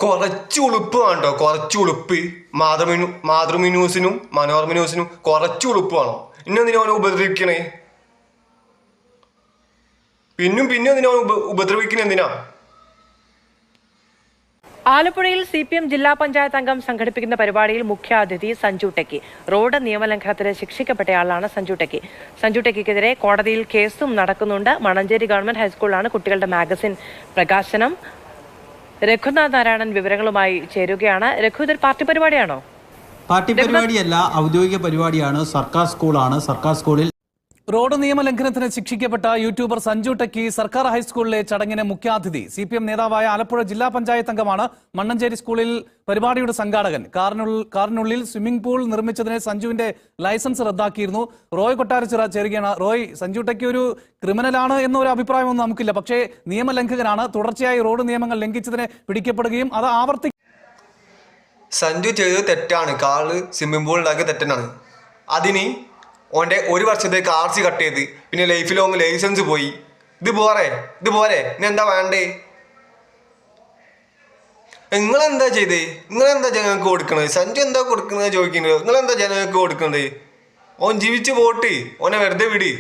കുറച്ച് ഉളുപ്പ് വേണ്ടോ? കുറച്ച് ഉളുപ്പ്. മാതൃഭൂമി ന്യൂസിനും മനോരമ ന്യൂസിനും കുറച്ച് ഉളുപ്പ് വേണം. ഇന്നെന്തിനാ അവനെ ഉപദ്രവിക്കണേ? പിന്നെ എന്തിനാ ഉപദ്രവിക്കണേ? എന്തിനാ? ആലപ്പുഴയിൽ CPM ജില്ലാ പഞ്ചായത്ത് അംഗം സംഘടിപ്പിക്കുന്ന പരിപാടിയിൽ മുഖ്യാതിഥി സഞ്ജു ടെക്കി. റോഡ് നിയമലംഘനത്തിന് ശിക്ഷിക്കപ്പെട്ടയാളാണ് സഞ്ജു ടെക്കി. സഞ്ജു ടെക്കിക്കെതിരെ കോടതിയിൽ കേസും നടക്കുന്നുണ്ട്. മണഞ്ചേരി ഗവൺമെന്റ് ഹൈസ്കൂളിലാണ് കുട്ടികളുടെ മാഗസിൻ പ്രകാശനം. രഘുനാഥ് നാരായണൻ വിവരങ്ങളുമായി ചേരുകയാണ്. രഘു, ഇതൊരു പാർട്ടി പരിപാടിയാണോ? പാർട്ടി പരിപാടിയല്ല, ഔദ്യോഗിക പരിപാടിയാണ്. സർക്കാർ സ്കൂളാണ്. സർക്കാർ സ്കൂളിൽ റോഡ് നിയമലംഘനത്തിന് ശിക്ഷിക്കപ്പെട്ട യൂട്യൂബർ സഞ്ജു ടെക്കി സർക്കാർ ഹൈസ്കൂളിലെ ചടങ്ങിന് മുഖ്യാതിഥി. CPM നേതാവായ ആലപ്പുഴ ജില്ലാ പഞ്ചായത്ത് അംഗമാണ്. മണ്ണഞ്ചേരി സ്കൂളിൽ പരിപാടിയുടെ സംഘാടകൻ. കാറിനുള്ളിൽ സ്വിമ്മിംഗ് പൂൾ നിർമ്മിച്ചതിന് സഞ്ജുവിന്റെ ലൈസൻസ് റദ്ദാക്കിയിരുന്നു. റോയ് കൊട്ടാരച്ചിറ ചേരുകയാണ്. റോയ്, സഞ്ജു ടെക്കി ഒരു ക്രിമിനലാണ് എന്നൊരു അഭിപ്രായമൊന്നും നമുക്കില്ല, പക്ഷേ നിയമലംഘകനാണ്. തുടർച്ചയായി റോഡ് നിയമങ്ങൾ ലംഘിച്ചതിന് പിടിക്കപ്പെടുകയും അത് സഞ്ജു ചെയ്തത് തെറ്റാണ്. കാറ് സ്വിമ്മിംഗ് പൂൾ ഉണ്ടാക്കിയ തെറ്റാണ്. അതിന് ഓൻ്റെ 1 വർഷത്തേക്ക് RC കട്ട് ചെയ്ത് പിന്നെ ലൈഫ് ലോങ് ലൈസൻസ് പോയി. ഇത് പോരെ ഇനി എന്താ വേണ്ടേ? നിങ്ങളെന്താ ചെയ്തേ? നിങ്ങളെന്താ ജനങ്ങൾക്ക് കൊടുക്കണത്? സഞ്ജു എന്താ കൊടുക്കുന്നത് ചോദിക്കുന്നത്? നിങ്ങളെന്താ ജനങ്ങൾക്ക് കൊടുക്കുന്നത്? ഓൻ ജീവിച്ച് പോട്ട്, ഓനെ വെറുതെ വിട്.